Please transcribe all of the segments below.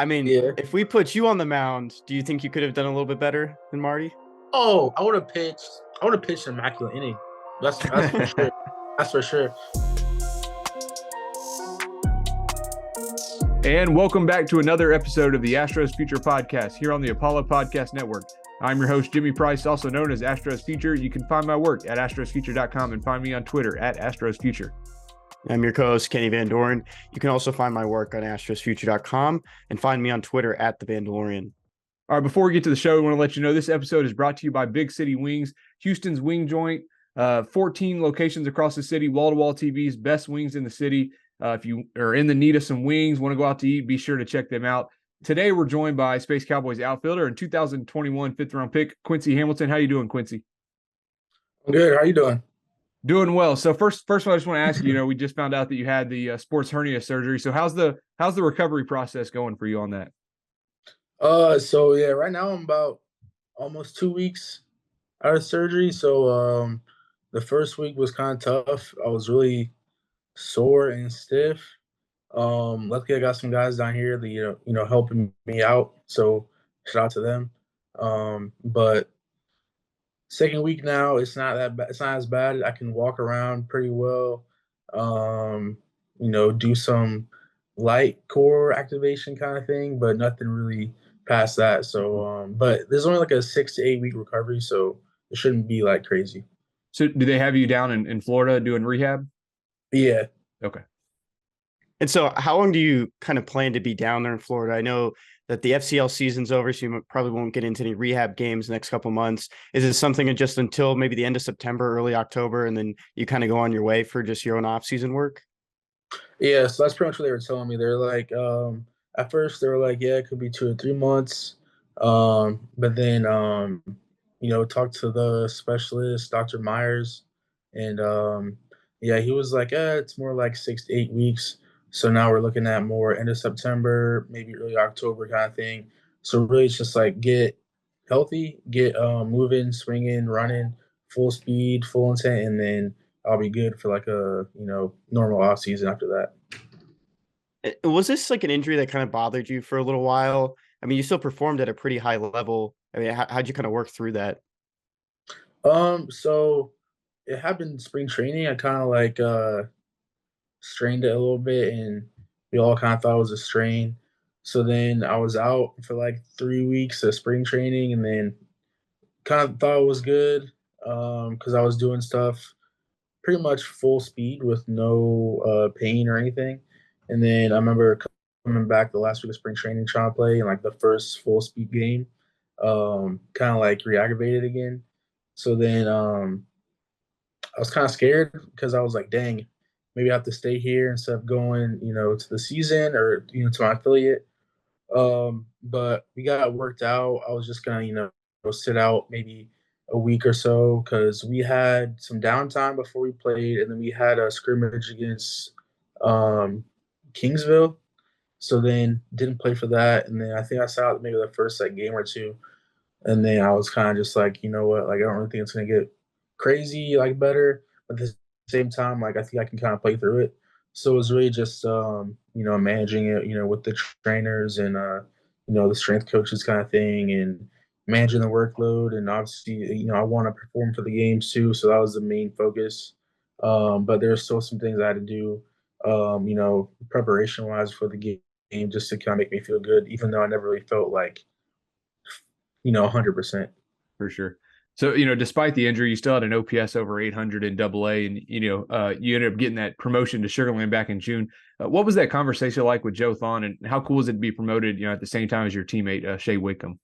I mean, Yeah. if we put you on the mound, do you think you could have done a little bit better than Marty? Oh, I would have pitched. I would have pitched an immaculate inning. That's for sure. That's for sure. And welcome back to another episode of the Astros Future Podcast here on the Apollo Podcast Network. I'm your host, Jimmy Price, also known as Astros Future. You can find my work at astrosfuture.com and find me on Twitter at astrosfuture. I'm your co-host, Kenny Van Doren. You can also find my work on astrosfuture.com and find me on Twitter at The Vandalorian. All right, before we get to the show, we want to let you know this episode is brought to you by Big City Wings, Houston's wing joint, 14 locations across the city, wall-to-wall TVs, best wings in the city. If you are in the need of some wings, want to go out to eat, be sure to check them out. Today, we're joined by Space Cowboys outfielder and 2021 fifth-round pick, Quincy Hamilton. How you doing, Quincy? I'm good. How you doing? Doing well. So first of all, I just want to ask you, we just found out that you had the sports hernia surgery. So how's the recovery process going for you on that? So yeah, right now I'm about almost 2 weeks out of surgery. So the first week was kind of tough. I was really sore and stiff. Luckily I got some guys down here that helping me out. So shout out to them. But second week now, it's not that bad. It's not as bad. I can walk around pretty well. Do some light core activation kind of thing, but nothing really past that. So, but there's only like a 6 to 8 week recovery, so it shouldn't be like crazy. So do they have you down in Florida doing rehab? Yeah. Okay. And so how long do you kind of plan to be down there in Florida? I know that the FCL season's over, so you probably won't get into any rehab games the next couple months. Is it something just until maybe the end of September, early October, and then you kind of go on your way for just your own off-season work? Yeah, so that's pretty much what they were telling me. They're like, at first they were like, yeah, it could be 2 or 3 months. But then, talk to the specialist, Dr. Myers, and yeah, he was like, it's more like 6 to 8 weeks. So now we're looking at more end of September, maybe early October kind of thing. So really, it's just like get healthy, get moving, swinging, running, full speed, full intent, and then I'll be good for like a normal off season after that. Was this like an injury that kind of bothered you for a little while? I mean, you still performed at a pretty high level. I mean, how'd you kind of work through that? So it happened in spring training. I kind of like strained it a little bit, and we all kind of thought it was a strain. So then I was out for like 3 weeks of spring training, and then kind of thought it was good because I was doing stuff pretty much full speed with no pain or anything. And then I remember coming back the last week of spring training trying to play in like the first full speed game, kind of like re-aggravated again. So then I was kind of scared because I was like, dang, maybe I have to stay here instead of going, to the season or, to my affiliate. But we got it worked out. I was just going to, go sit out maybe a week or so because we had some downtime before we played. And then we had a scrimmage against Kingsville. So then didn't play for that. And then I think I sat out maybe the first like game or two. And then I was kind of just like, you know what, like I don't really think it's gonna get crazy, like better. But at the same time, like I think I can kind of play through it. So it was really just managing it, with the trainers and the strength coaches kind of thing and managing the workload. And obviously, I want to perform for the games too. So that was the main focus. But there's still some things I had to do, preparation wise for the game just to kind of make me feel good, even though I never really felt like 100%. For sure. So, despite the injury, you still had an OPS over 800 in AA, and, you ended up getting that promotion to Sugarland back in June. What was that conversation like with Joe Thon, and how cool was it to be promoted, at the same time as your teammate, Shea Wickham?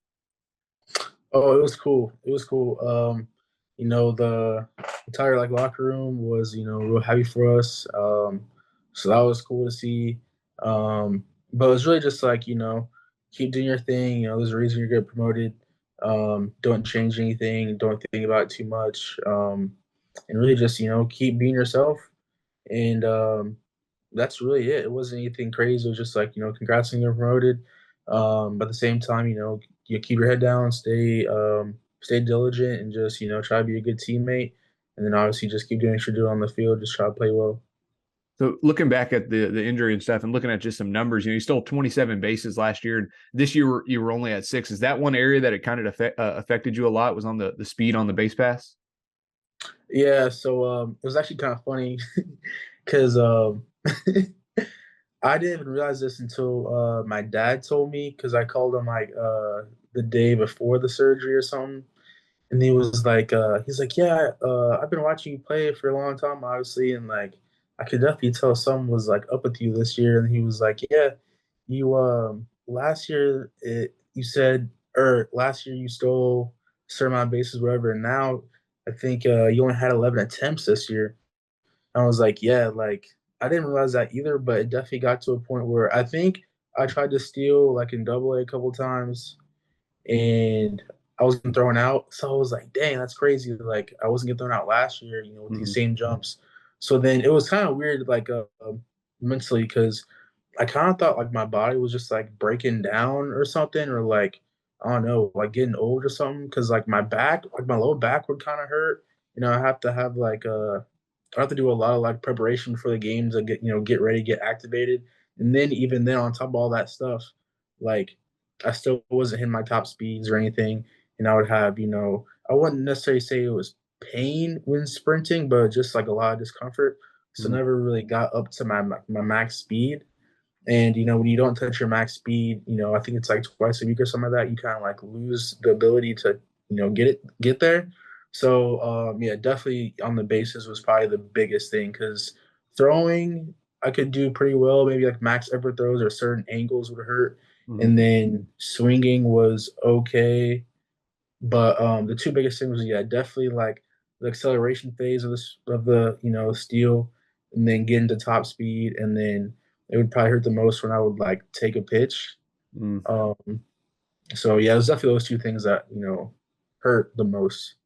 Oh, it was cool. It was cool. The entire locker room was, real happy for us. So that was cool to see. But it was really just like, keep doing your thing. There's a reason you're getting promoted. Don't change anything. Don't think about it too much. And really just, keep being yourself. And that's really it. It wasn't anything crazy. It was just like, congrats on getting promoted. But at the same time, you keep your head down, stay diligent, and just, try to be a good teammate. And then obviously just keep doing what you're doing on the field. Just try to play well. So looking back at the injury and stuff and looking at just some numbers, you stole 27 bases last year, and this year you were only at 6. Is that one area that it kind of affected you a lot, was on the speed on the base pass? Yeah, so it was actually kind of funny because I didn't even realize this until my dad told me, because I called him like the day before the surgery or something, and he was like, he's like, yeah, I've been watching you play for a long time, obviously, and like I could definitely tell something was like up with you this year. And he was like, yeah, you last year you said, or last year you stole a certain amount of bases, whatever, and now I think you only had 11 attempts this year. And I was like, yeah, like I didn't realize that either, but it definitely got to a point where I think I tried to steal like in double A couple times, and I wasn't thrown out. So I was like, dang, that's crazy. Like I wasn't getting thrown out last year, with these same jumps. So then it was kind of weird, like mentally, because I kind of thought like my body was just like breaking down or something, or like I don't know, like getting old or something. Because like my back, like my lower back would kind of hurt. I have to have like I have to do a lot of like preparation for the games to get ready, get activated, and then even then on top of all that stuff, like I still wasn't hitting my top speeds or anything, and I would have I wouldn't necessarily say it was pain when sprinting, but just like a lot of discomfort. So Mhm. never really got up to my max speed. And when you don't touch your max speed, I think it's like twice a week or something like that, you kind of like lose the ability to get there. So yeah, definitely on the bases was probably the biggest thing, because throwing I could do pretty well, maybe like max ever throws or certain angles would hurt, Mhm. and then swinging was okay. But the two biggest things was, yeah, definitely like the acceleration phase of the steal, and then get into top speed, and then it would probably hurt the most when I would like take a pitch. Mm. Um, so yeah, it was definitely those two things that hurt the most.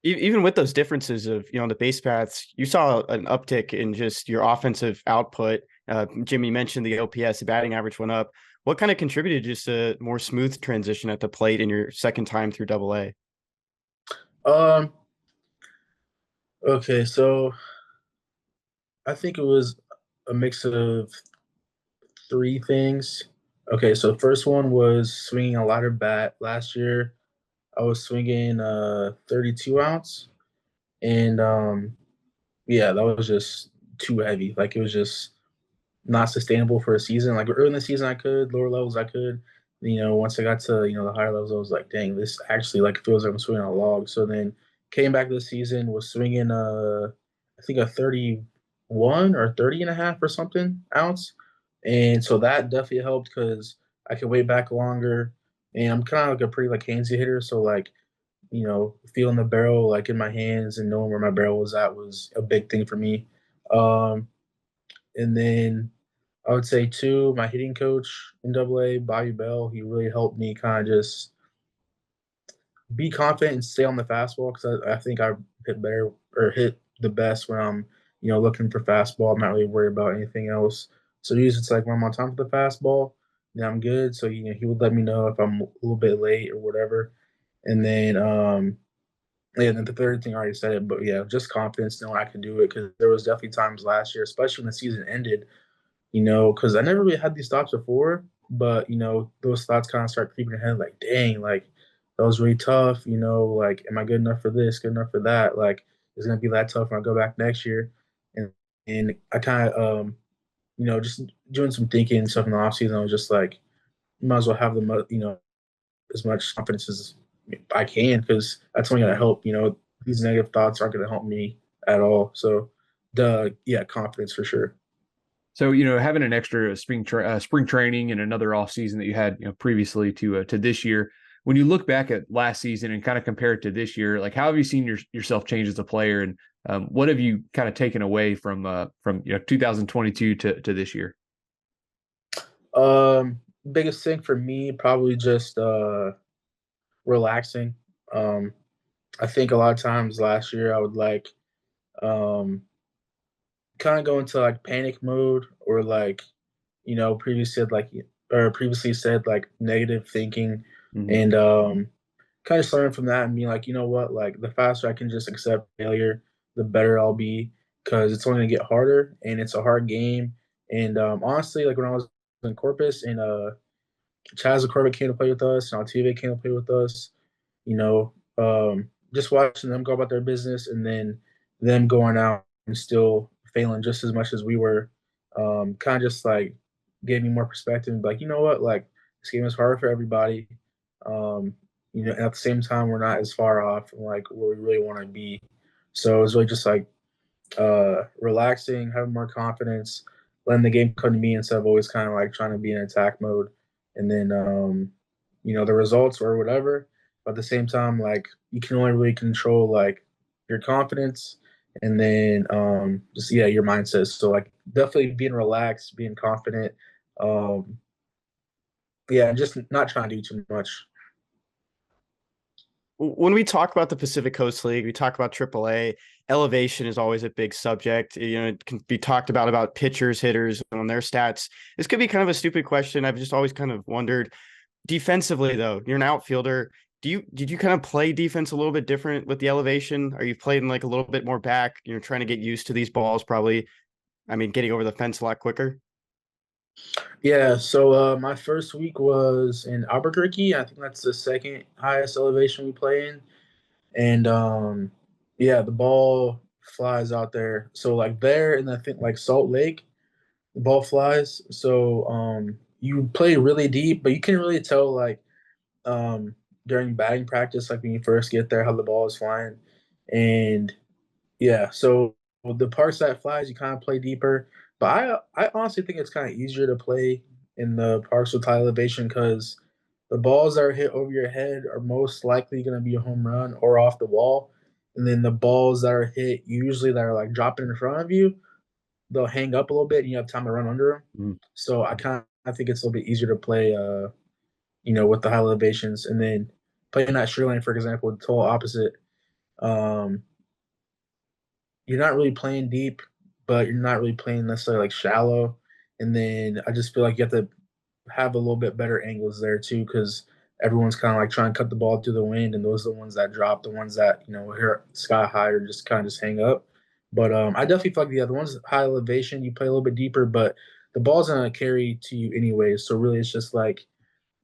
Even with those differences of, the base paths, you saw an uptick in just your offensive output. Jimmy mentioned the OPS, the batting average went up. What kind of contributed just a more smooth transition at the plate in your second time through Double A? Um, okay, so I think it was a mix of three things. Okay, so first one was swinging a lighter bat. Last year, I was swinging 32 ounce, and yeah, that was just too heavy. Like it was just not sustainable for a season. Like early in the season, I could, lower levels, I could. Once I got to the higher levels, I was like, dang, this actually like feels like I'm swinging a log. So then came back this season, was swinging I think a 31 or 30 and a half or something ounce, and so that definitely helped because I could wait back longer, and I'm kind of like a pretty like handsy hitter, so like feeling the barrel like in my hands and knowing where my barrel was at was a big thing for me. Um, and then I would say too, my hitting coach in Double A, Bobby Bell, he really helped me kind of just be confident and stay on the fastball, because I think I hit better or hit the best when I'm looking for fastball. I'm not really worried about anything else. So usually it's like when I'm on time for the fastball, then I'm good. So he would let me know if I'm a little bit late or whatever. And then yeah, and then the third thing I already said it, but yeah, just confidence knowing I could do it, because there was definitely times last year, especially when the season ended, because I never really had these thoughts before, but those thoughts kind of start creeping ahead, like, dang, like that was really tough, like, am I good enough for this, good enough for that? Like, it's gonna be that tough when I go back next year. And I kind of just doing some thinking and stuff in the off season. I was just like, you might as well have as much confidence as I can, because that's only gonna help. These negative thoughts aren't gonna help me at all. So, yeah, confidence for sure. So, having an extra spring training and another off season that you had, previously to this year, when you look back at last season and kind of compare it to this year, like how have you seen yourself change as a player, and what have you kind of taken away from 2022 to this year? Biggest thing for me probably just relaxing. Um, I think a lot of times last year I would like um kind of go into like panic mode, or like previously said like negative thinking, Mhm. and kind of learn from that and be like, you know what, like the faster I can just accept failure, the better I'll be. because it's only gonna get harder and it's a hard game. And honestly, like when I was in Corpus and Chaz Corbett came to play with us, and Altuve came to play with us, you know, just watching them go about their business and then them going out and still failing just as much as we were, kind of just like gave me more perspective. Like, you know what, like this game is hard for everybody. And at the same time, we're not as far off from like where we really want to be. So it's really just like relaxing, having more confidence, letting the game come to me instead of always kind of like trying to be in attack mode. And then, the results or whatever. But at the same time, like you can only really control like your confidence and then your mindset. So like definitely being relaxed, being confident. Um, just not trying to do too much. When we talk about the Pacific Coast League, we talk about AAA. Elevation is always a big subject. It can be talked about pitchers, hitters, on their stats. This could be kind of a stupid question. I've just always kind of wondered. Defensively, though, you're an outfielder. Did you kind of play defense a little bit different with the elevation? Are you playing like a little bit more back? You're trying to get used to these balls, probably. I mean, getting over the fence a lot quicker. Yeah, so my first week was in Albuquerque. I think that's the second highest elevation we play in. And the ball flies out there. So like there and I think like Salt Lake, the ball flies. So you play really deep, but you can really tell like during batting practice, like when you first get there, how the ball is flying. And yeah, so the parts that flies, you kind of play deeper. But I honestly think it's kind of easier to play in the parks with high elevation because the balls that are hit over your head are most likely going to be a home run or off the wall. And then the balls that are hit, usually that are like dropping in front of you, they'll hang up a little bit and you have time to run under them. Mm. So I think it's a little bit easier to play, with the high elevations. And then playing that Sri Lane, for example, the total opposite. Um, you're not really playing deep, but you're not really playing necessarily like shallow. And then I just feel like you have to have a little bit better angles there too, because everyone's kind of like trying to cut the ball through the wind, and those are the ones that drop, the ones that hit sky high or just kind of just hang up. But I definitely feel like the other ones high elevation, you play a little bit deeper, but the ball's gonna carry to you anyway. So really, it's just like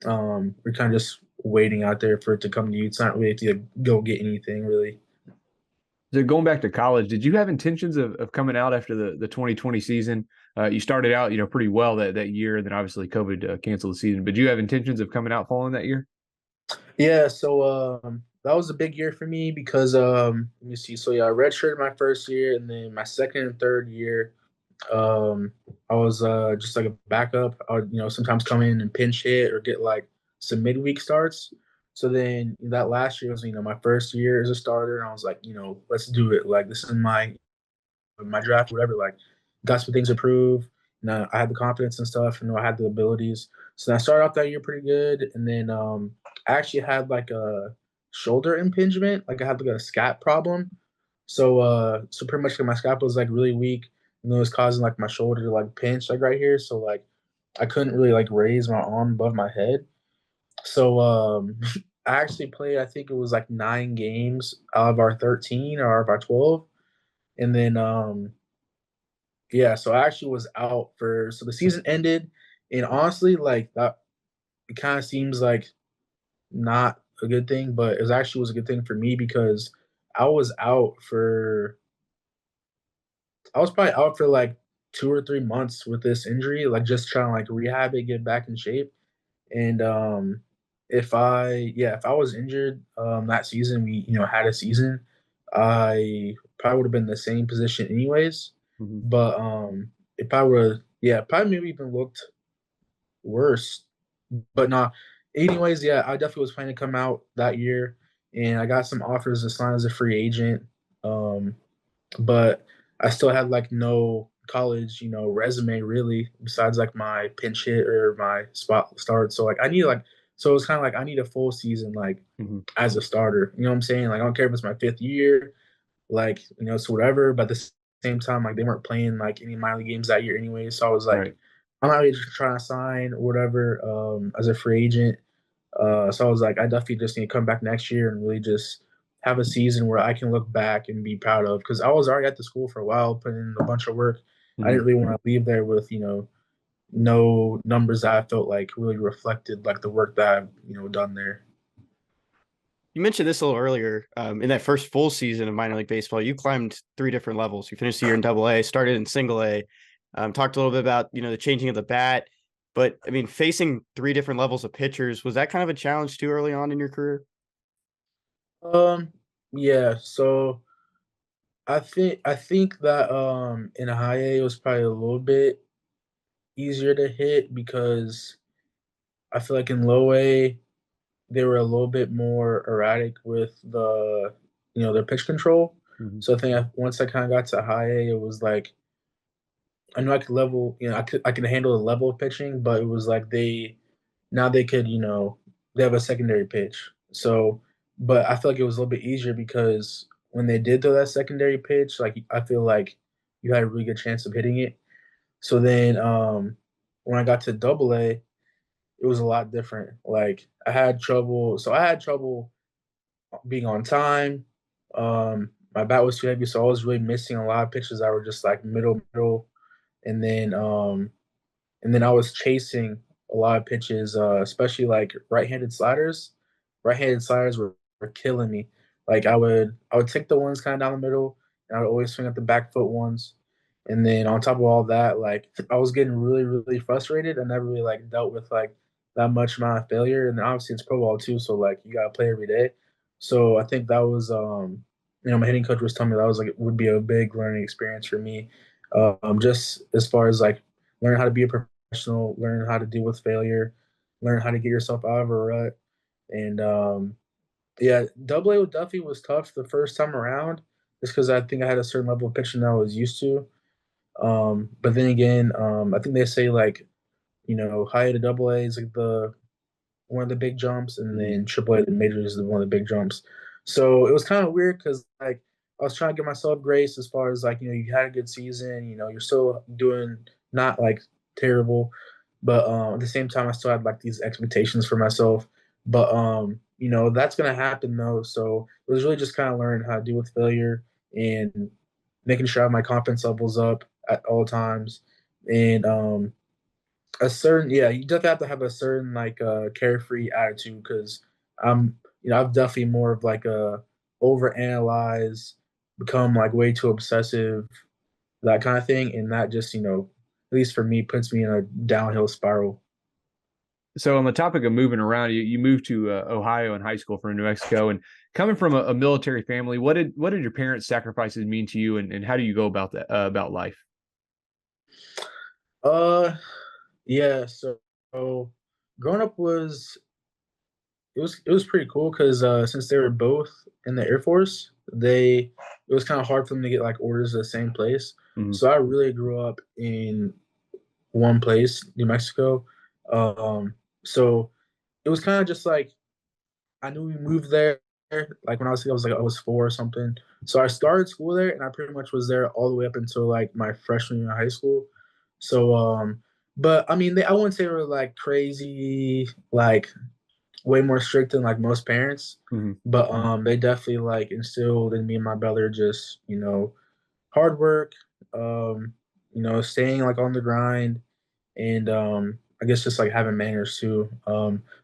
we're kind of just waiting out there for it to come to you. It's not really to go get anything really. So going back to college, did you have intentions of coming out after the 2020 season? You started out, pretty well that year, and then obviously COVID canceled the season. But do you have intentions of coming out following that year? Yeah, so that was a big year for me because let me see. So yeah, I redshirted my first year, and then my second and third year, I was just like a backup. I would sometimes come in and pinch hit or get like some midweek starts. So then that last year was my first year as a starter, and I was like, let's do it. Like this is my draft, whatever. Like got some things to prove. I had the confidence and stuff, and I had the abilities. So I started off that year pretty good, and then I actually had like a shoulder impingement, like I had like a scap problem. So pretty much like my scap was like really weak, and it was causing like my shoulder to like pinch like right here. So like I couldn't really like raise my arm above my head. So I actually played, I think it was like 9 games out of our 13 or out of our 12, and then so I actually was out so the season ended, and honestly, like that, it kind of seems like not a good thing, but it was a good thing for me because I was out for, I was probably out for like 2 or 3 months with this injury, like just trying to like rehab it, get back in shape. And if I was injured that season, we had a season, I probably would have been in the same position anyways. Mm-hmm. But if I were, probably maybe even looked worse. But nah. Anyways, I definitely was planning to come out that year, and I got some offers to sign as a free agent. Um, but I still had like no college, resume really, besides like my pinch hit or my spot start. So like I need like, so it was kind of like I need a full season like as a starter. You know what I'm saying? Like I don't care if it's my fifth year, like it's whatever. But at the same time, like they weren't playing like any minor league games that year anyway. So I was like, Right. I'm not really just trying to sign or whatever as a free agent. So I was like, I definitely just need to come back next year and really just have a season where I can look back and be proud of, because I was already at the school for a while, putting in a bunch of work. I didn't really want to leave there with, no numbers that I felt like really reflected like the work that I've, done there. You mentioned this a little earlier. In that first full season of minor league baseball, you climbed 3 different levels. You finished the year in AA, started in single A, talked a little bit about, the changing of the bat. But I mean, facing 3 different levels of pitchers, was that kind of a challenge too early on in your career? Yeah, so I think that in high A it was probably a little bit easier to hit, because I feel like in low A they were a little bit more erratic with their pitch control. Mhm. So I think once I kind of got to high A, it was like I know I could level, I could handle the level of pitching, but it was like they could, they have a secondary pitch. So, but I feel like it was a little bit easier because when they did throw that secondary pitch, like I feel like you had a really good chance of hitting it. So then, when I got to double A, it was a lot different. Like I had trouble being on time. My bat was too heavy, so I was really missing a lot of pitches that were just like middle, and then I was chasing a lot of pitches, especially like right-handed sliders. Right-handed sliders were killing me. Like I would take the ones kind of down the middle, and I would always swing at the back foot ones. And then on top of all that, like I was getting really, really frustrated. I never really like dealt with like that much amount of failure. And obviously it's pro ball too, so like you gotta play every day. So I think that was my hitting coach was telling me that was like it would be a big learning experience for me. Just as far as like learn how to be a professional, learn how to deal with failure, learn how to get yourself out of a rut. And yeah, double A with Duffy was tough the first time around, just because I think I had a certain level of pitching that I was used to. But then again, I think they say like, high A to double A is like the one of the big jumps, and then triple A to majors is one of the big jumps. So it was kind of weird because like I was trying to give myself grace as far as like you had a good season, you're still doing not like terrible, but at the same time I still had like these expectations for myself. But that's gonna happen though. So it was really just kind of learning how to deal with failure and making sure I have my confidence levels up at all times, and a certain you definitely have to have a certain like carefree attitude, because I've definitely more of like a overanalyze, become like way too obsessive, that kind of thing, and that just at least for me puts me in a downhill spiral. So on the topic of moving around, you moved to Ohio in high school from New Mexico, and coming from a military family, what did your parents' sacrifices mean to you, and how do you go about that about life? uh yeah, so growing up was it was pretty cool, because since they were both in the Air Force, it was kind of hard for them to get like orders at the same place. Mhm. So I really grew up in one place, New Mexico. So it was kind of just like I knew we moved there. Like when I was 4 or something. So I started school there, and I pretty much was there all the way up until like my freshman year of high school. So, but I mean, I wouldn't say they were like crazy, like way more strict than like most parents, Mhm. but they definitely like instilled in me and my brother just hard work, staying like on the grind, and I guess just like having manners too.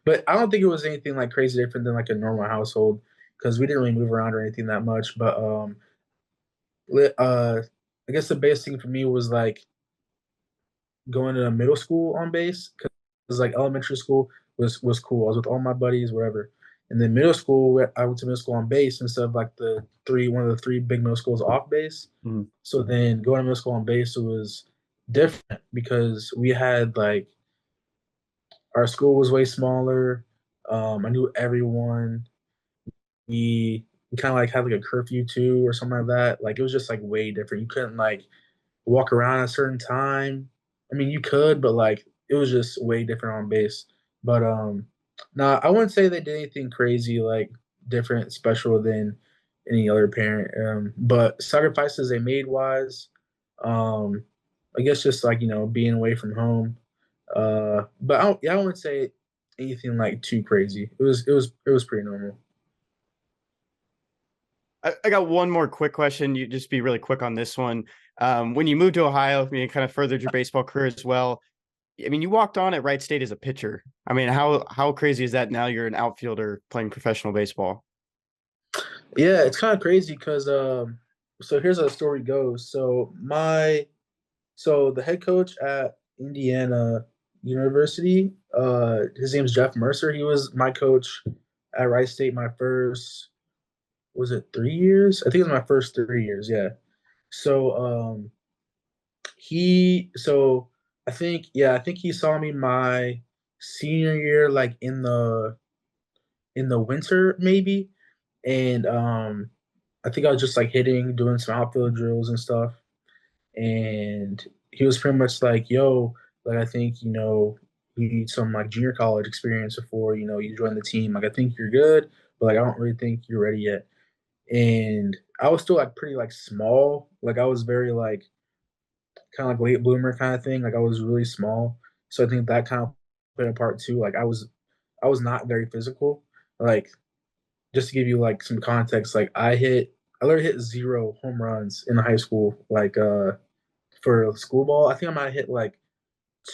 But I don't think it was anything like crazy different than like a normal household, because we didn't really move around or anything that much. But I guess the biggest thing for me was like going to middle school on base, because like elementary school was cool. I was with all my buddies, whatever. And then middle school, I went to middle school on base instead of like one of the three big middle schools off base. Mhm. So then going to middle school on base, it was different because we had like our school was way smaller. I knew everyone. We kind of like had like a curfew too or something like that. Like it was just like way different. You couldn't like walk around at a certain time. I mean, you could, but like it was just way different on base. But no, I wouldn't say they did anything crazy like different, special than any other parent. But sacrifices they made wise, um, I guess just like being away from home. But I wouldn't say anything like too crazy. It was pretty normal. I got one more quick question. You just be really quick on this one. When you moved to Ohio, I mean, it kind of furthered your baseball career as well. I mean, you walked on at Wright State as a pitcher. I mean, how crazy is that? Now you're an outfielder playing professional baseball. Yeah, it's kind of crazy because so here's how the story goes. So the head coach at Indiana University, his name's Jeff Mercer. He was my coach at Wright State my first, was it 3 years? I think it was my first 3 years, yeah. So so I think he saw me my senior year, like in the winter maybe. And I think I was just like hitting, doing some outfield drills and stuff. And he was pretty much like, yo, like I think, you need some like junior college experience before, you join the team. Like I think you're good, but like I don't really think you're ready yet. And I was still like pretty like small. Like I was very like kind of like late bloomer kind of thing. Like I was really small. So I think that kind of played a part too. Like I was not very physical. Like just to give you like some context, like I literally hit 0 home runs in high school. Like for school ball, I think I might have hit like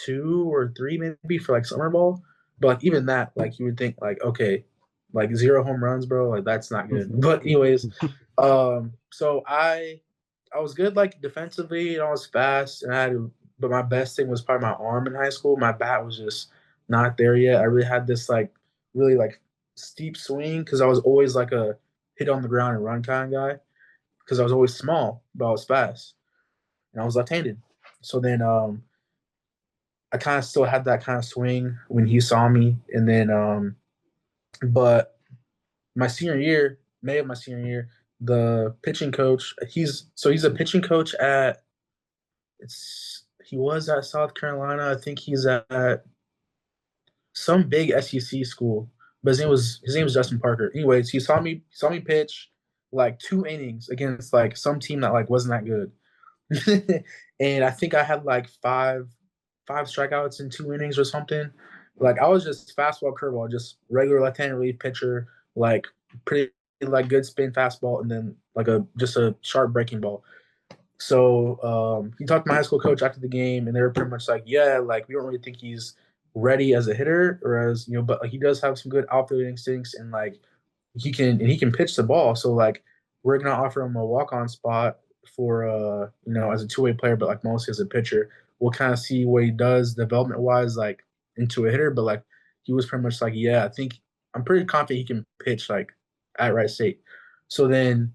2 or 3 maybe for like summer ball. But like even that, like you would think like, okay, like 0 home runs, bro, like that's not good. But anyways, so I was good like defensively and I was fast and but my best thing was probably my arm in high school. My bat was just not there yet. I really had this like really like steep swing because I was always like a hit on the ground and run kind of guy because I was always small, but I was fast and I was left-handed. So then I kind of still had that kind of swing when he saw me, and then but my senior year, May of my senior year, the pitching coach, he's a pitching coach at he was at South Carolina. I think he's at some big SEC school, but his name was Justin Parker. Anyways, he saw me pitch like 2 innings against like some team that like wasn't that good. And I think I had like five strikeouts in 2 innings or something. Like I was just fastball, curveball, just regular left-handed relief pitcher, like pretty like good spin fastball, and then like just a sharp breaking ball. So he talked to my high school coach after the game, and they were pretty much like, yeah, like we don't really think he's ready as a hitter or as but like, he does have some good outfield instincts, and like he can pitch the ball. So like we're gonna offer him a walk-on spot for as a two-way player, but like mostly as a pitcher. We'll kind of see what he does development wise, like into a hitter. But like he was pretty much like, yeah, I'm pretty confident he can pitch like at Wright State. So then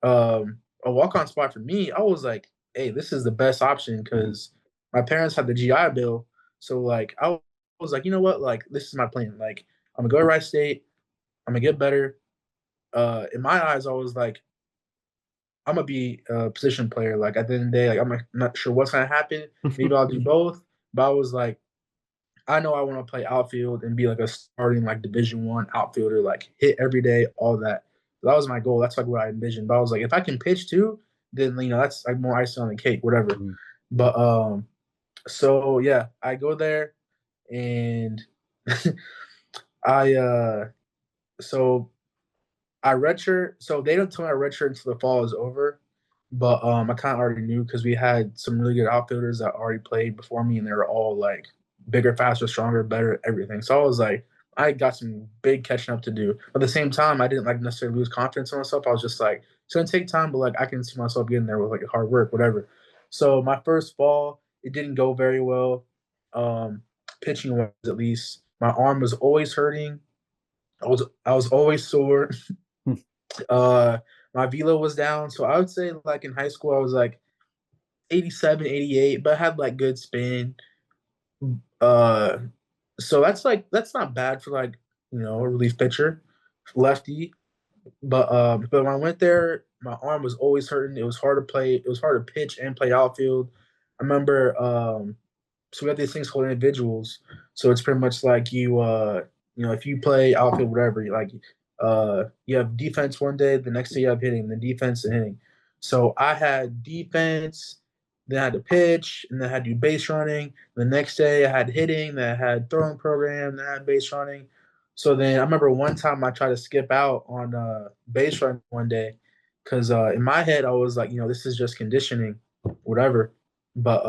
a walk-on spot for me, I was like, hey, this is the best option because my parents had the GI Bill. So like I was like, you know what, like this is my plan. Like I'm gonna go to Wright State. I'm gonna get better. In my eyes, I was like, I'm gonna be a position player. Like at the end of the day, like I'm not sure what's gonna happen. Maybe I'll do both. But I was like, I know I want to play outfield and be like a starting like Division 1 outfielder, like hit every day, all that. That was my goal. That's like what I envisioned. But I was like, if I can pitch too, then that's like more icing on the cake, whatever. Mm. But so yeah, I go there and I so I redshirt. So they don't tell me I redshirt until the fall is over. But I kind of already knew because we had some really good outfielders that already played before me, and they were all like bigger, faster, stronger, better at everything. So I was like, I got some big catching up to do. But at the same time, I didn't like necessarily lose confidence in myself. I was just like, it's gonna take time, but like I can see myself getting there with like hard work, whatever. So my first fall, it didn't go very well. Pitching wise, at least, my arm was always hurting. I was always sore. uh, my velo was down, so I would say like in high school I was like 87, 88, but I had like good spin. Uh, so that's not bad for like a relief pitcher, lefty. But when I went there, my arm was always hurting. It was hard to play. It was hard to pitch and play outfield. I remember so we have these things called individuals. So it's pretty much like if you play outfield, whatever, you have defense one day, the next day you have hitting, then defense and hitting. So I had defense, then I had to pitch, and then I had to do base running. The next day I had hitting, then I had throwing program, then I had base running. So then I remember one time I tried to skip out on base run one day because in my head I was like, this is just conditioning, whatever. But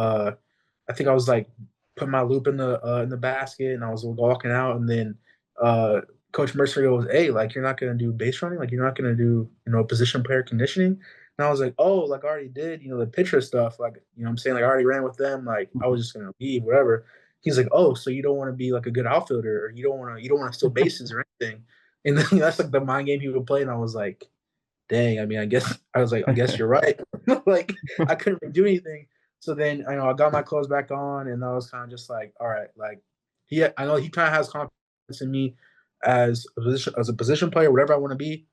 I think I was like putting my loop in the basket and I was walking out, and then uh, Coach Mercer goes, "Hey, like you're not gonna do base running, like you're not gonna do position player conditioning." And I was like, "Oh, like I already did, the pitcher stuff, like what I'm saying, like I already ran with them, like I was just gonna leave, whatever." He's like, "Oh, so you don't want to be like a good outfielder, or you don't want to steal bases or anything?" And then that's like the mind game he would play, and I was like, "Dang, I mean, I guess you're right." Like I couldn't really do anything. So then I got my clothes back on, and I was kind of just like, all right, like I know he kind of has confidence in me as a position player, whatever I want to be,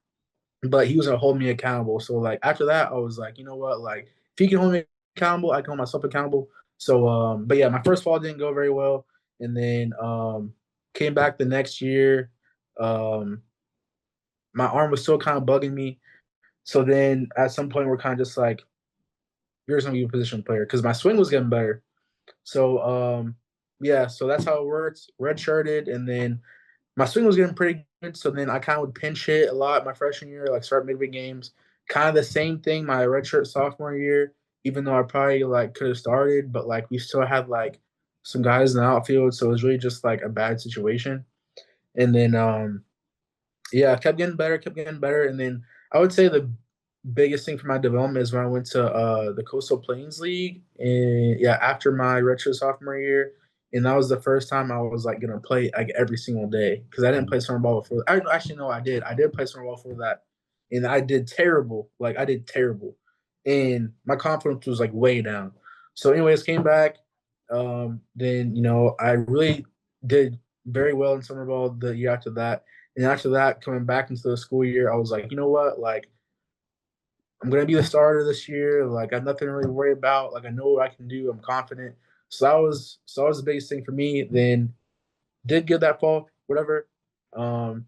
but he was gonna hold me accountable. So like after that, I was like, you know what, like if he can hold me accountable, I can hold myself accountable. So but yeah, my first fall didn't go very well, and then came back the next year. Um, my arm was still kind of bugging me. So then at some point we're kind of just like, you're just gonna be a position player because my swing was getting better. So yeah, so that's how it works. Redshirted, and then my swing was getting pretty good. So then I kind of would pinch hit a lot my freshman year, like start midway games. Kind of the same thing my redshirt sophomore year, even though I probably like could have started, but like we still had like some guys in the outfield, so it was really just like a bad situation. And then yeah, I kept getting better, and then I would say the biggest thing for my development is when I went to the Coastal Plains League, and yeah, after my redshirt sophomore year, and that was the first time I was like gonna play like every single day because I didn't play summer ball before. I actually no, I did. I did play summer ball before that, and I did terrible. Like I did terrible, and my confidence was like way down. So, anyways, came back. Then I really did very well in summer ball the year after that. And after that, coming back into the school year, I was like, you know what? Like, I'm gonna be the starter this year. Like, I got nothing to really worry about. Like, I know what I can do. I'm confident. So that was the biggest thing for me. Then did get that fall, whatever. Um,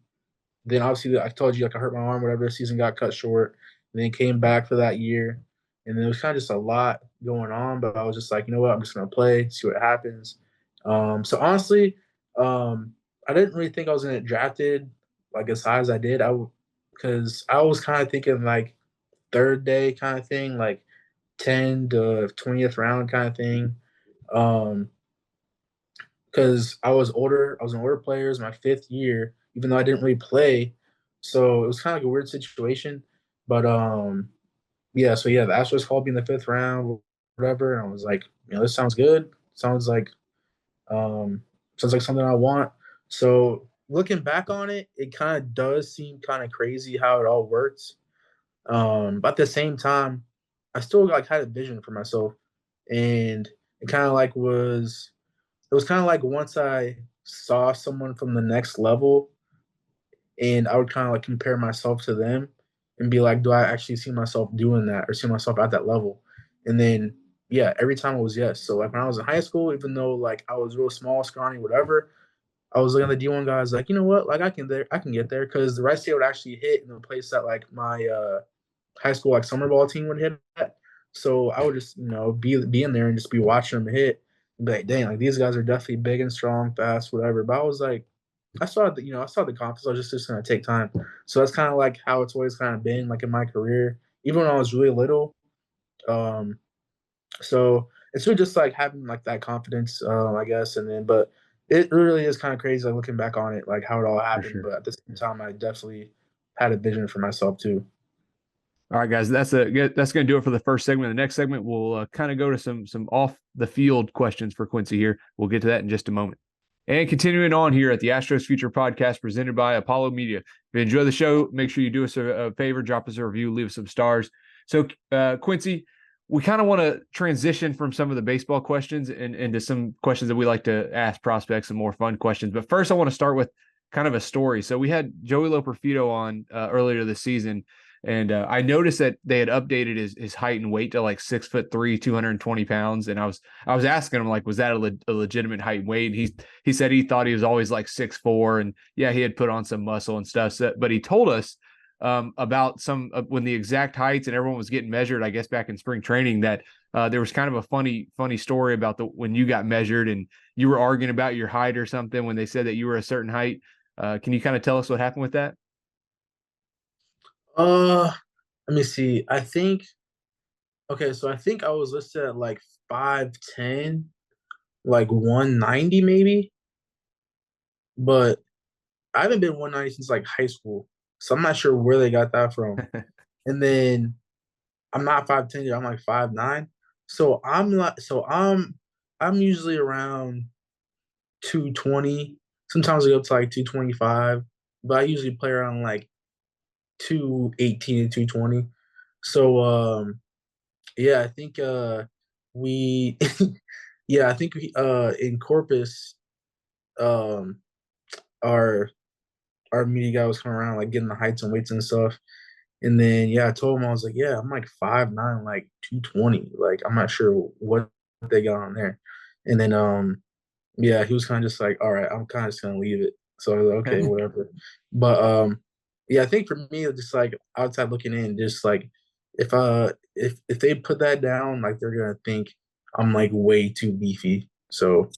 then obviously I told you like I hurt my arm, whatever. The season got cut short. And then came back for that year, and then it was kind of just a lot going on. But I was just like, you know what? I'm just gonna play, see what happens. So honestly, I didn't really think I was gonna get drafted like as high as I did. Because I was kind of thinking like third day kind of thing, like 10 to 20th round kind of thing. Um, because I was older. I was an older player. It was my fifth year, even though I didn't really play. So it was kind of like a weird situation. But yeah. So yeah, the Astros called me in the fifth round, whatever, and I was like, this sounds good. Um, sounds like something I want. So looking back on it, it kind of does seem kind of crazy how it all works. But at the same time, I still like had a vision for myself, and it kind of like was it was kind of like once I saw someone from the next level, and I would kind of like compare myself to them and be like, do I actually see myself doing that or see myself at that level? And then, yeah, every time it was yes. So like when I was in high school, even though like I was real small, scrawny, whatever, I was looking at the D1 guys like, you know what, like I can get there because the right state would actually hit in the place that like my high school like summer ball team would hit at. So I would just be in there and just be watching them hit and be like, dang, like these guys are definitely big and strong, fast, whatever. But I was like, I saw the confidence. I was just gonna take time. So that's kind of like how it's always kind of been like in my career, even when I was really little. Um, so it's really just like having like that confidence, I guess. And then, but it really is kind of crazy like looking back on it, like how it all happened. sure. But at the same time, I definitely had a vision for myself too. All right, guys, that's going to do it for the first segment. The next segment, we'll kind of go to some off the field questions for Quincy here. We'll get to that in just a moment. And continuing on here at the Astros Future Podcast presented by Apollo Media. If you enjoy the show, make sure you do us a favor, drop us a review, leave us some stars. So, Quincy, we kind of want to transition from some of the baseball questions and into some questions that we like to ask prospects, some more fun questions. But first, I want to start with kind of a story. So we had Joey Loperfido on earlier this season. And I noticed that they had updated his height and weight to like 6'3", 220 pounds. And I was asking him like, was that a legitimate height and weight? And he said he thought he was always like 6'4", and yeah, he had put on some muscle and stuff. So, but he told us about some when the exact heights and everyone was getting measured, I guess back in spring training, that there was kind of a funny story about when you got measured and you were arguing about your height or something when they said that you were a certain height. Can you kind of tell us what happened with that? Uh, Let me see. I think so I think I was listed at like 5'10", like 190 maybe, but I haven't been 190 since like high school, so I'm not sure where they got that from. And then I'm not 5'10" yet, I'm like 5'9". I'm usually around 220. Sometimes I go up to like 225, but I usually play around like 218 and 220. So yeah, I think we yeah, I think we in Corpus um our media guy was coming around like getting the heights and weights and stuff. And then yeah, I told him I was like, yeah, I'm like 5'9", like 220. Like I'm not sure what they got on there. And then yeah, he was kind of just like, all right, I'm kind of just gonna leave it. So I was like, okay, whatever. But yeah, I think for me, it's just like outside looking in, just like if they put that down, like they're gonna think I'm like way too beefy. So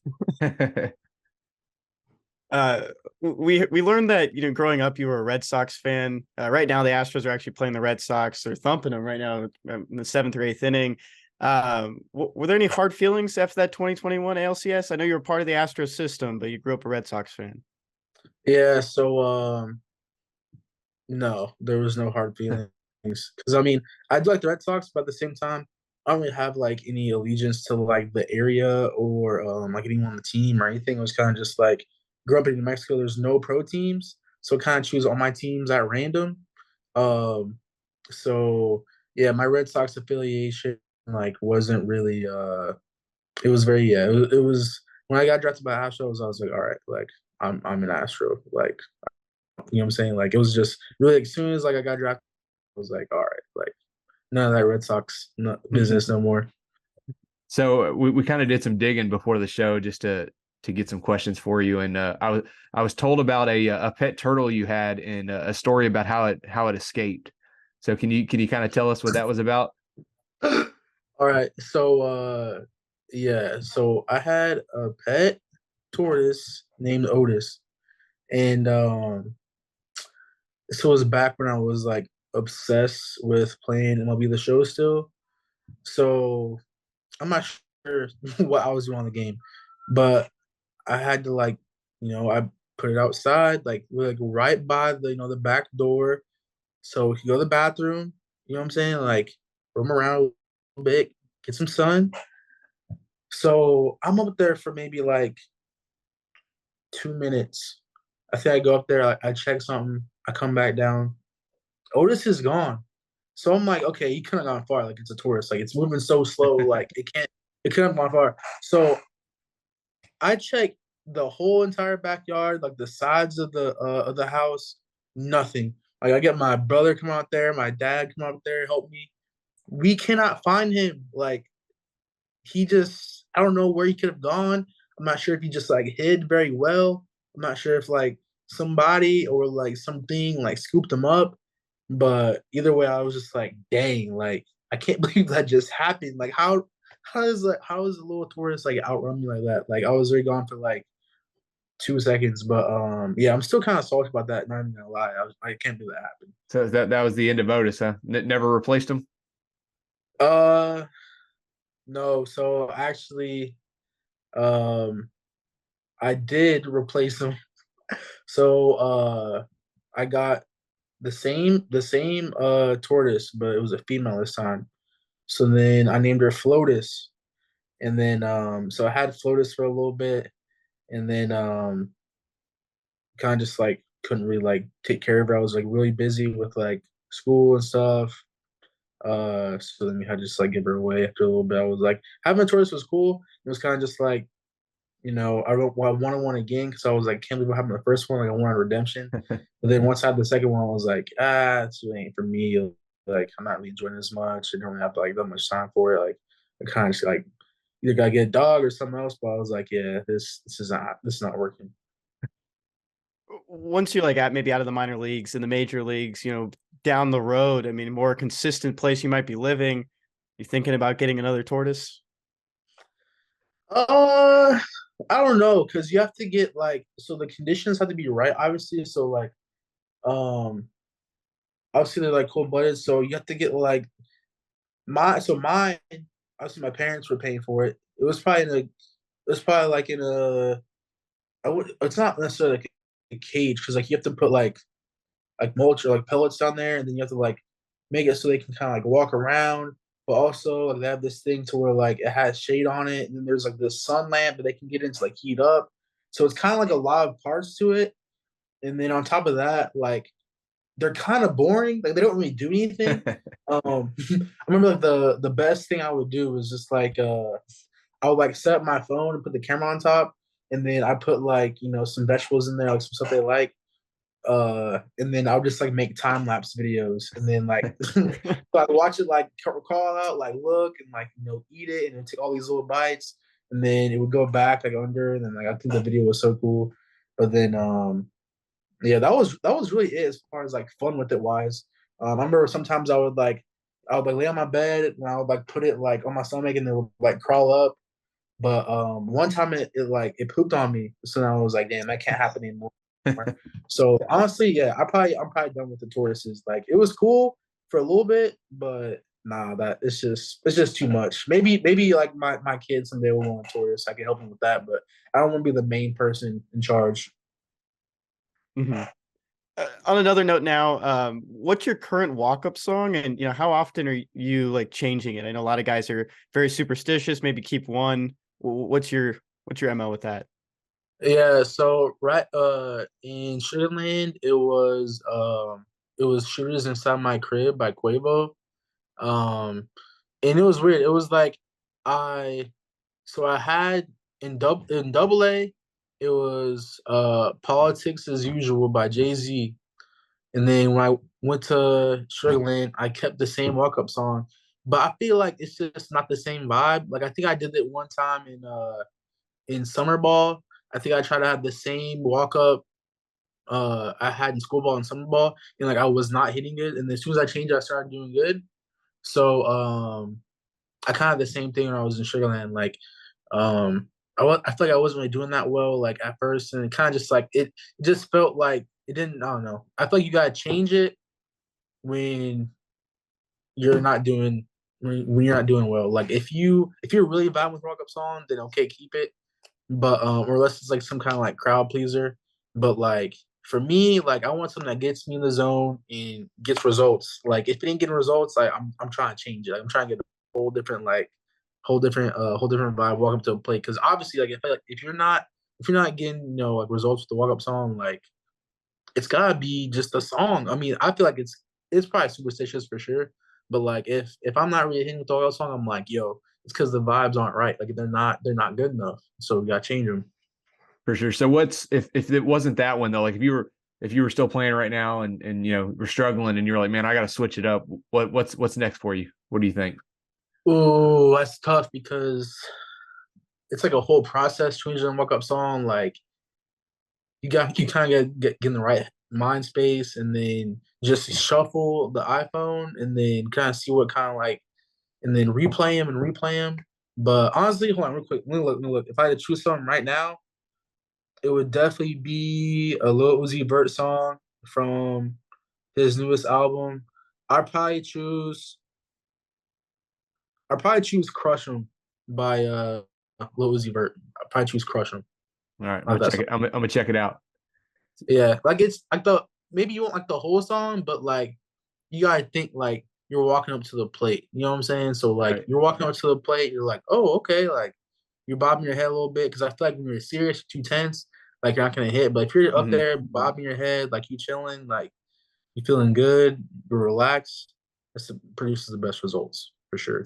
Uh, we learned that growing up you were a Red Sox fan. Right now the Astros are actually playing the Red Sox. They're thumping them right now in the seventh or eighth inning. Were there any hard feelings after that 2021 ALCS? I know you were part of the Astros system, but you grew up a Red Sox fan. yeah, so no, there was no hard feelings because I mean I do like the Red Sox, but at the same time, I don't really have like any allegiance to like the area or like anyone on the team or anything. It was kind of just like grew up in New Mexico. There's no pro teams, so kind of choose all my teams at random. Um, so yeah, my Red Sox affiliation like wasn't really it was very it was when I got drafted by Astros, I was like, all right, like I'm an Astro, like you know what I'm saying? Like it was just really like, as soon as like I got drafted, I was like, all right, like none of that Red Sox business no more. So we kind of did some digging before the show just to get some questions for you, and I was told about a pet turtle you had and a story about how it escaped. So can you kind of tell us what that was about? All right, so yeah, so I had a pet tortoise named Otis, and this was back when I was like obsessed with playing MLB The Show still. So I'm not sure what I was doing on the game, but I had to like, I put it outside, like we're like right by the the back door, so he go to the bathroom. You know what I'm saying? Like roam around a little bit, get some sun. So I'm up there for maybe like 2 minutes. I think I go up there, I check something, I come back down. Otis is gone. So I'm like, okay, he couldn't have gone far. Like it's a tourist. Like it's moving so slow. Like it couldn't have gone far. So I checked the whole entire backyard, like the sides of the house, nothing. Like I get my brother come out there, my dad come out there, help me. We cannot find him. Like he just I don't know where he could have gone. I'm not sure if he just like hid very well. I'm not sure if like somebody or like something like scooped him up. But either way, I was just like, dang, like I can't believe that just happened. Like how is a little tourist like outrun me like that? Like I was already gone for like 2 seconds. But yeah, I'm still kind of salty about that, not even gonna lie. I can't believe that happened. So that was the end of Otis, huh? Never replaced him. Uh no, so actually um I did replace him. So I got the same tortoise, but it was a female this time. So then I named her Flotus. And then so I had Flotus for a little bit and then kind of just like couldn't really like take care of her. I was like really busy with like school and stuff. So then we had to just like give her away after a little bit. I was like having a tortoise was cool. It was kind of just like I wanted one again because I was like, can't believe I having the first one. Like I wanted redemption. But then once I had the second one, I was like, this really ain't for me. Like I'm not really enjoying this much. I don't really have like that much time for it. Like I kind of just like either gotta get a dog or something else. But I was like, yeah, this is not working. Once you're like at maybe out of the minor leagues in the major leagues, down the road, I mean, more consistent place you might be living, you thinking about getting another tortoise? Uh, I don't know, because you have to get like, so the conditions have to be right, obviously. So like, um, obviously they're like cold blooded, so you have to get like mine. Obviously, my parents were paying for it. It was probably like in a. It's not necessarily like a cage because like you have to put like mulch or like pellets down there, and then you have to like make it so they can kind of like walk around. But also like, they have this thing to where like it has shade on it, and then there's like this sun lamp that they can get into like heat up. So it's kind of like a lot of parts to it. And then on top of that, like they're kind of boring. Like they don't really do anything. I remember like the best thing I would do was just like I would like set up my phone and put the camera on top, and then I put like some vegetables in there, like some stuff they like. And then I'll just like make time lapse videos, and then like so I watch it like call out, like look and like eat it, and then take all these little bites, and then it would go back like under, and then like I think the video was so cool. But then yeah, that was really it as far as like fun with it wise. I remember sometimes I would like lay on my bed and I would like put it like on my stomach and it would like crawl up. But one time it pooped on me, so then I was like, damn, that can't happen anymore. So honestly, yeah, I'm probably done with the tortoises. Like it was cool for a little bit, but nah, that it's just too much. Maybe like my kids someday will want a tortoise. I can help them with that, but I don't want to be the main person in charge. Mhm. On another note now, what's your current walk-up song, and how often are you like changing it? I know a lot of guys are very superstitious, maybe keep one. What's your MO with that? Yeah, so right in Sugarland it was Shooters Inside My Crib by Quavo. Um and it was weird. It was like I I had in double A it was Politics as Usual by Jay-Z. And then when I went to Sugarland, I kept the same walk up song. But I feel like it's just not the same vibe. Like I think I did it one time in summer ball. I think I tried to have the same walk up I had in school ball and summer ball, and like I was not hitting it. And as soon as I changed it, I started doing good. So I kind of had the same thing when I was in Sugarland. Like I feel like I wasn't really doing that well like at first, and it kind of just like it just felt like it didn't. I don't know. I feel like you gotta change it when you're not doing when you're not doing well. Like if you're really vibing with rock up song, then okay, keep it. But or unless it's like some kind of like crowd pleaser. But like for me, like I want something that gets me in the zone and gets results. Like if it ain't getting results, like I'm trying to change it. Like, I'm trying to get a whole different vibe. Walk up to a plate because obviously like if you're not getting like results with the walk up song, like it's gotta be just a song. I mean, I feel like it's probably superstitious for sure, but like if I'm not really hitting with the oil song, I'm like, yo, it's because the vibes aren't right. Like they're not good enough. So we gotta change them. For sure. So what's if it wasn't that one though? Like if you were still playing right now and we're struggling and you're like, man, I got to switch it up. What's next for you? What do you think? Oh, that's tough because it's like a whole process changing a walk up song. Like you kind of get in the right mind space and then just shuffle the iPhone and then kind of see what kind of like and then replay them. But honestly, hold on real quick. Let me look. If I had to choose something right now, it would definitely be a Lil Uzi Vert song from his newest album. I'd probably choose Crush 'Em by Lil Uzi Vert. I'd probably choose Crush 'Em. All right, I'm I gonna love that check song. it. I'm gonna check it out. Yeah, like it's like the maybe you won't like the whole song, but like you gotta think like you're walking up to the plate. You know what I'm saying? So like Right. you're walking up to the plate, you're like, oh, okay, like you're bobbing your head a little bit because I feel like when you're serious, you're too tense, like you're not gonna hit. But if you're up Mhm. there bobbing your head, like you chilling, like you feeling good, you're relaxed, produces the best results for sure.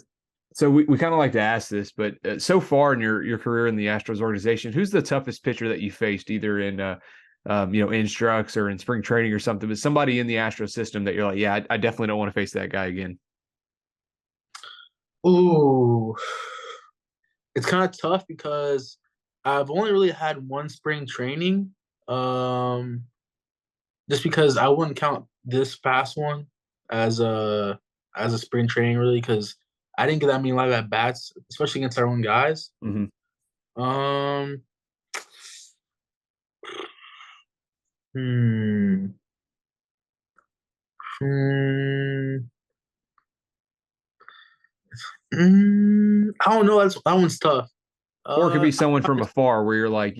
So we kind of like to ask this, but so far in your career in the Astros organization, who's the toughest pitcher that you faced, either in instructs or in spring training or something? But somebody in the Astros system that you're like, yeah, I definitely don't want to face that guy again. Ooh, it's kind of tough because I've only really had one spring training. Um, just because I wouldn't count this past one as a spring training really because I didn't get that many live at bats, especially against our own guys. Hmm. Um, Hmm. Hmm. I don't know. That one's tough. Or it could be I someone from probably, afar where you're like,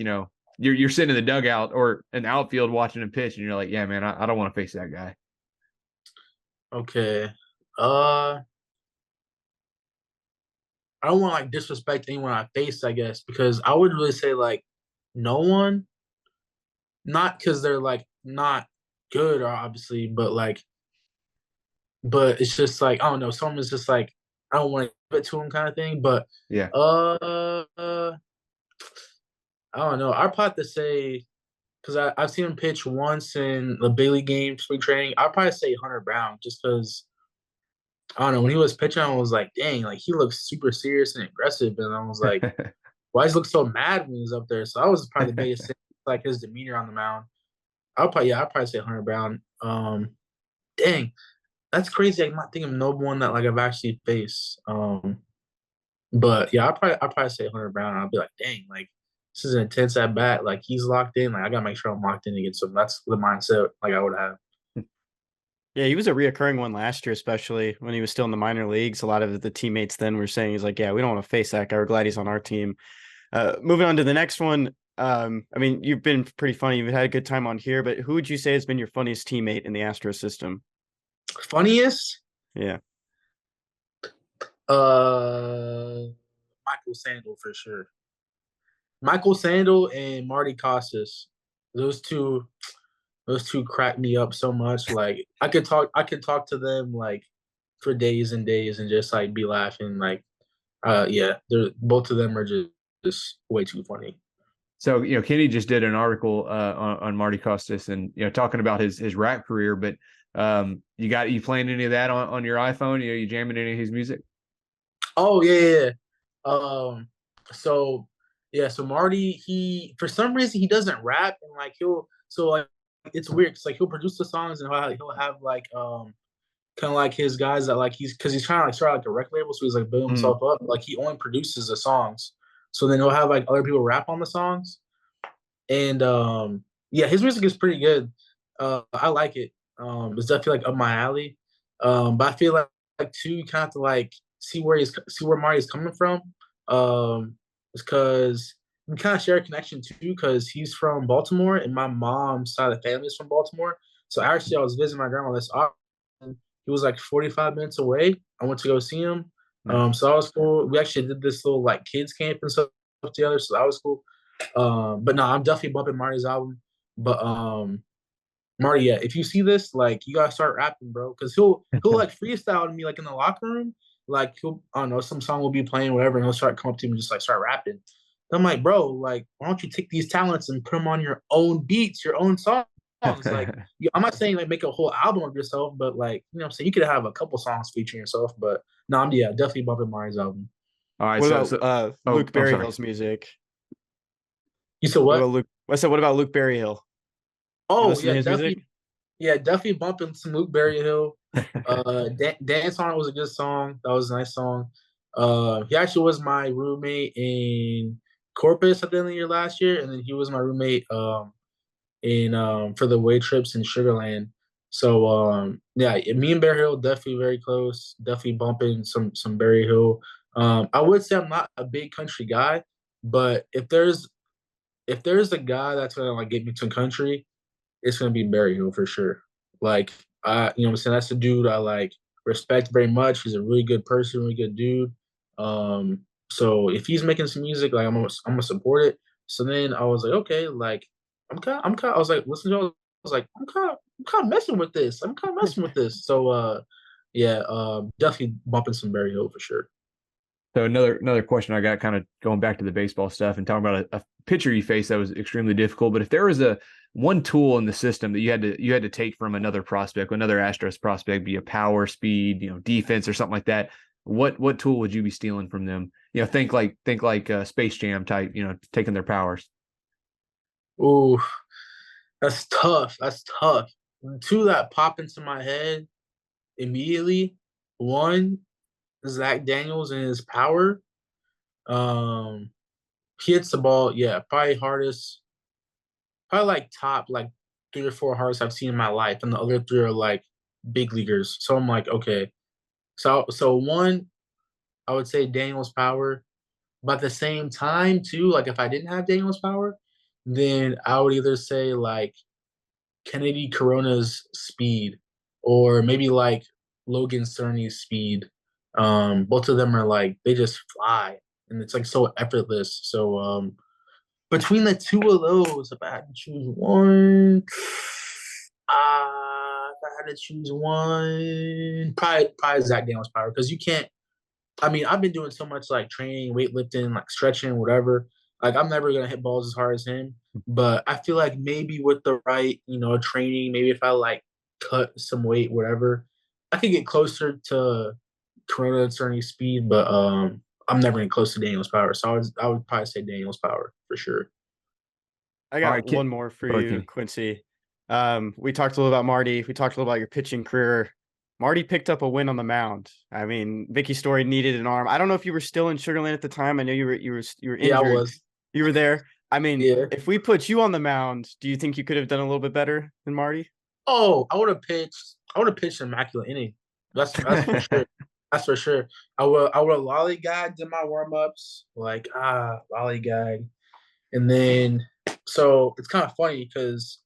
you're sitting in the dugout or an outfield watching him pitch, and you're like, yeah, man, I don't want to face that guy. okay. Uh, I don't want to like disrespect anyone I face, I guess, because I would really say like no one, not because they're like not good or obviously, but it's just like I don't know, someone's just like I don't want to give it to him kind of thing. But Yeah. uh, I don't know. I'd probably have to say because I've seen him pitch once in the Bailey game, spring training. I'd probably say Hunter Brown just because I don't know when he was pitching, I was like, dang, like he looks super serious and aggressive, and I was like, why does he look so mad when he's up there? So that was probably the biggest thing, like his demeanor on the mound. I'll probably say Hunter Brown. Dang, that's crazy. I'm not thinking of no one that like I've actually faced. But yeah, I'll probably say Hunter Brown. I'll be like, dang, like this is an intense at bat. Like he's locked in. Like I gotta make sure I'm locked in against him. That's the mindset like I would have. Yeah, he was a reoccurring one last year, especially when he was still in the minor leagues. A lot of the teammates then were saying he's like, yeah, we don't want to face that guy. We're glad he's on our team. Moving on to the next one. I mean, you've been pretty funny. You've had a good time on here, but who would you say has been your funniest teammate in the Astros system? Funniest, Yeah. uh, Michael Sandel for sure. Michael Sandel and Marty Costas. Those two, those two crack me up so much. Like I could talk to them like for days and days and just like be laughing. Like, yeah, they're both of them are just way too funny. So, Kenny just did an article on Marty Costas and, talking about his rap career, but you playing any of that on your iPhone? You jamming any of his music? Oh yeah. Um. So yeah. So Marty, he for some reason he doesn't rap and like he'll so like it's weird. Cause like he'll produce the songs and he'll have like kind of like his guys that like he's because he's trying to like start like a record label, so he's like building Mm. himself up. Like he only produces the songs, so then he'll have like other people rap on the songs. And yeah, his music is pretty good. I like it. It's definitely like up my alley. But I feel like too, you kind of have to like see where Mario's coming from. It's because we kind of share a connection too, because he's from Baltimore, and my mom's side of the family is from Baltimore. So actually, I was visiting my grandma this August. He was like 45 minutes away. I went to go see him. Nice. So that was cool. We actually did this little like kids camp and stuff together, so that was cool. But no, I'm definitely bumping Marty's album. But Marty, yeah, if you see this, like you gotta start rapping, bro, because he'll like freestyle to me like in the locker room. Like he'll I don't know, some song will be playing, whatever, and he'll start come up to me and just like start rapping. I'm like, bro, like why don't you take these talents and put them on your own beats, your own songs? Like I'm not saying like make a whole album of yourself, but like you know what I'm saying you could have a couple songs featuring yourself. But no, I'm yeah, definitely bumping Marty's album. All right. What So, about so, oh, Luke I'm sorry. Berryhill's music? You said What what? about Luke? I said, what about Luke Berryhill? You Oh listen to yeah, his music? definitely. Yeah, definitely bumping some Luke Berryhill. Dance on It was a good song. That was a nice song. He actually was my roommate in Corpus at the end of the year last year, and then he was my roommate in for the way trips in Sugarland. So yeah, me and Berryhill definitely very close. Definitely bumping some Berryhill. I would say I'm not a big country guy, but if there's a guy that's gonna like get me to country, it's gonna be Barry Hill for sure. Like you know what I'm saying? That's the dude I like respect very much. He's a really good person, really good dude. So if he's making some music, like I'm gonna support it. So then I was like, okay, like I'm kind I was like, listen to it. I was like, I'm kind of messing with this. I'm kind of messing with this. So yeah, definitely bumping some Barry Hill for sure. So another question I got, kind of going back to the baseball stuff and talking about a pitcher you faced that was extremely difficult. But if there was a one tool in the system that you had to take from another prospect, another Astros prospect, be a power, speed, defense or something like that, what tool would you be stealing from them? Think like Space Jam type, taking their powers. Ooh, that's tough. That's tough. Two that pop into my head immediately. One, Zach Daniels and his power. Um, he hits the ball, yeah, probably hardest, probably like top like 3 or 4 hardest I've seen in my life, and the other 3 are like big leaguers. So I'm like, okay. So one, I would say Daniel's power, but at the same time too, like if I didn't have Daniel's power, then I would either say like Kennedy Corona's speed, or maybe like Logan Cerny's speed. Both of them are like they just fly, and it's like so effortless. So between the two of those, if I had to choose one, if I had to choose one, probably Zach Daniels' power, because you can't. I mean, I've been doing so much like training, weightlifting, like stretching, whatever. Like I'm never gonna hit balls as hard as him, but I feel like maybe with the right, training, maybe if I like cut some weight, whatever, I could get closer to Corona and Cerny speed. But I'm never getting close to Daniel's power, so I would probably say Daniel's power for sure. I All got right, one more for go ahead, you, Kenny. Quincy. We talked a little about Marty. We talked a little about your pitching career. Marty picked up a win on the mound. I mean, Vicky Story needed an arm. I don't know if you were still in Sugar Land at the time. I know you were Yeah, I injured. was. You were there. I mean, Yeah. if we put you on the mound, do you think you could have done a little bit better than Marty? Oh, I would have pitched. I would have pitched an immaculate inning. That's for sure. That's for sure. I would have lollygagged in my warm ups, like lollygag, and then so it's kind of funny because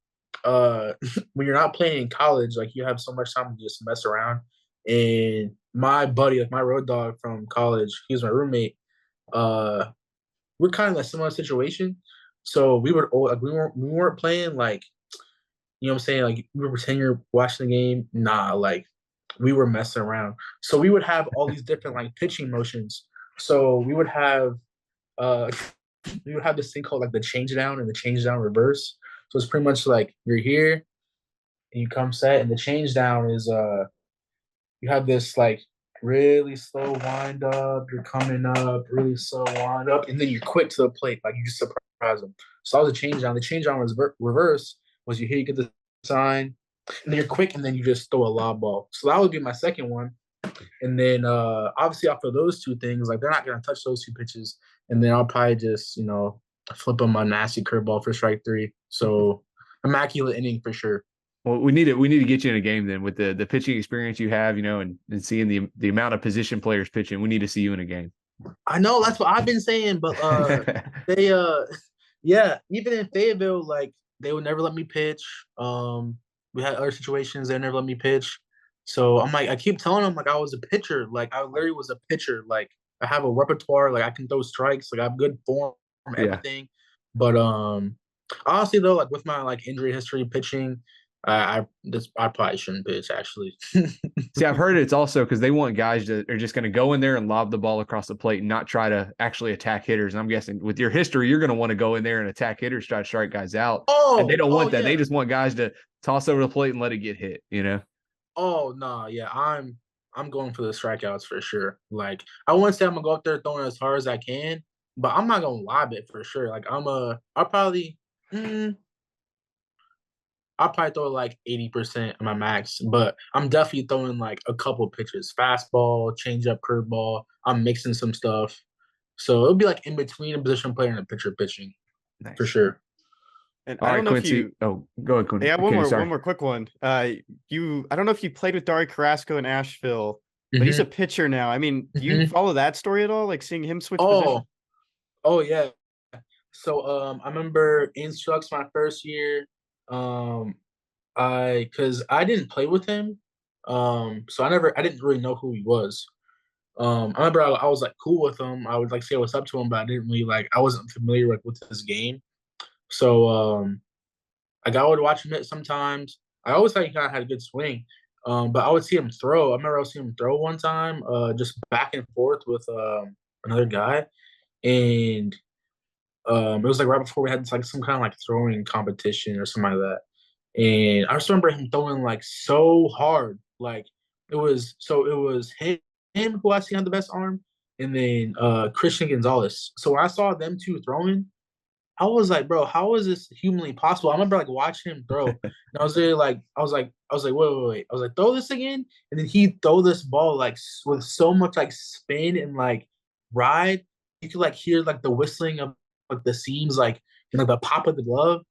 when you're not playing in college, like you have so much time to just mess around. And my buddy, like my road dog from college, he was my roommate. Uh, we're kind of in a similar situation. So we would like we weren't playing like what I'm saying, like we were pretending you're watching the game. Nah, like we were messing around. So we would have all these different like pitching motions. So uh we would have this thing called like the change down and the change down reverse. So it's pretty much like you're here and you come set, and the change down is you have this like really slow wind up, you're coming up, really slow wind up, and then you're quick to the plate, like you just surprise them. So that was a change down. The change down was reverse was you hit, you get the sign, and then you're quick, and then you just throw a lob ball. So that would be my second one. And then obviously after those two things, like they're not gonna touch those two pitches. And then I'll probably just, flip them a nasty curveball for strike three. So immaculate inning for sure. Well, we need to get you in a game then with the pitching experience you have, and seeing the amount of position players pitching. We need to see you in a game. I know that's what I've been saying, but they yeah, even in Fayetteville, like they would never let me pitch. We had other situations they never let me pitch. So I'm like, I keep telling them like I was a pitcher, like I literally was a pitcher. Like I have a repertoire, like I can throw strikes, like I have good form, Yeah. everything. But honestly though, like with my like injury history pitching, I probably shouldn't pitch actually. See, I've heard it's also because they want guys that are just going to go in there and lob the ball across the plate and not try to actually attack hitters. And I'm guessing with your history, you're going to want to go in there and attack hitters, try to strike guys out. And they don't want that. Yeah. They just want guys to toss over the plate and let it get hit, Oh no, yeah, I'm going for the strikeouts for sure. Like I wouldn't say I'm gonna go up there throwing as hard as I can, but I'm not gonna lob it for sure. Like mm, I'll probably throw like 80% of my max, but I'm definitely throwing like a couple pitches, fastball, changeup, curveball. I'm mixing some stuff, so it'll be like in between a position player and a pitcher pitching, Nice. For sure. And All I right, don't know Quincy. if you. Oh, go ahead, Quincy. Yeah, Sorry. one more quick one. I don't know if you played with Dory Carrasco in Asheville, but he's Mm-hmm. a pitcher now. I mean, do you Mm-hmm. follow that story at all? Like seeing him switch position? Oh yeah. So I remember in Strucks my first year, um, because I didn't play with him, so I didn't really know who he was. I remember I was like cool with him. I would like say what's up to him, but I didn't really like I wasn't familiar with his game. So like I would watch him hit sometimes. I always thought he kind of had a good swing. But I would see him throw. I remember I was seeing him throw one time, just back and forth with another guy, and it was like right before we had like some kind of like throwing competition or something like that. And I just remember him throwing like so hard. Like it was him who I see had the best arm, and then Christian Gonzalez. So when I saw them two throwing, I was like, bro, how is this humanly possible? I remember like watching him throw. And I was like, wait. I was like, throw this again. And then he throw this ball like with so much like spin and like ride. You could like hear like the whistling of like the seams, like and like the pop of the glove.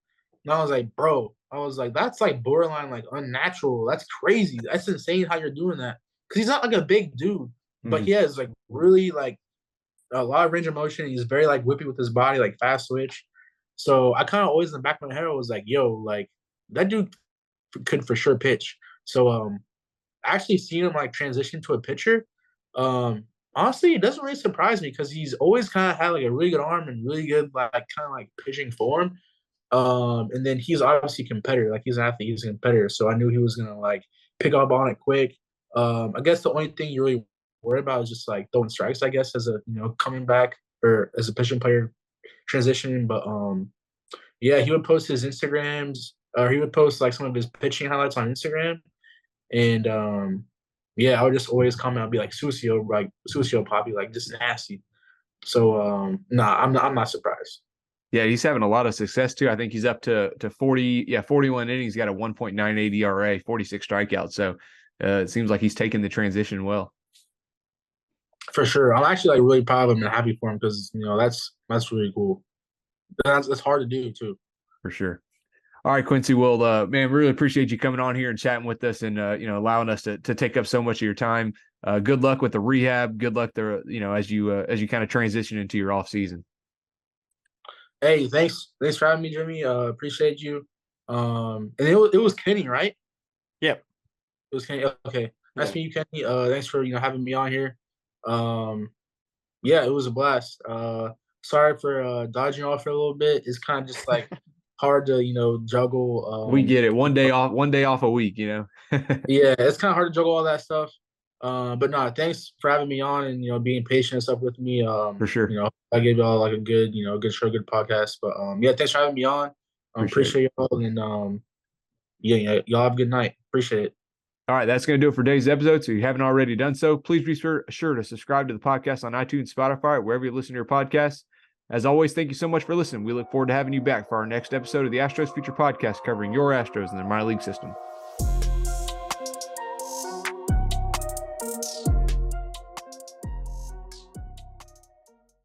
And I was like, bro, that's like borderline like unnatural. That's crazy. That's insane how you're doing that. Because he's not like a big dude, but he has like really like a lot of range of motion. He's very like whippy with his body, like fast switch. So I kind of always in the back of my head was like, yo, like that dude could for sure pitch. So actually seeing him like transition to a pitcher, honestly, it doesn't really surprise me because he's always kind of had like a really good arm and really good like kind of like pitching form. And then he's obviously a competitor, like he's an athlete, he's a competitor. So I knew he was gonna like pick up on it quick. I guess the only thing you really worry about is just like throwing strikes, I guess, as a coming back or as a pitching player transitioning. But yeah, he would post his Instagrams or he would post like some of his pitching highlights on Instagram. And yeah, I would just always comment. I'd be like Susio Poppy, like just nasty. So nah, I'm not surprised. Yeah, he's having a lot of success too. I think he's up to 41 innings. He's got a 1.98 ERA, 46 strikeouts. So it seems like he's taking the transition well. For sure, I'm actually like really proud of him and happy for him because that's really cool. That's hard to do too. For sure. All right, Quincy. Well, man, really appreciate you coming on here and chatting with us and allowing us to take up so much of your time. Good luck with the rehab. Good luck there, as you kind of transition into your off season. Hey, thanks for having me, Jimmy. Appreciate you. And it was Kenny, right? Yep. It was Kenny. Okay, nice to meet you, Kenny. Thanks for having me on here. Yeah, it was a blast. Sorry for dodging off for a little bit. It's kind of just like hard to juggle. We get it. One day off a week. Yeah, it's kind of hard to juggle all that stuff. But no, thanks for having me on and being patient and stuff with me. For sure. I gave y'all like a good good show, good podcast. But yeah, thanks for having me on. Appreciate y'all and yeah, y'all have a good night. Appreciate it. All right, that's going to do it for today's episode. So if you haven't already done so, please be sure to subscribe to the podcast on iTunes, Spotify, wherever you listen to your podcasts. As always, thank you so much for listening. We look forward to having you back for our next episode of the Astros Future Podcast covering your Astros and their minor league system.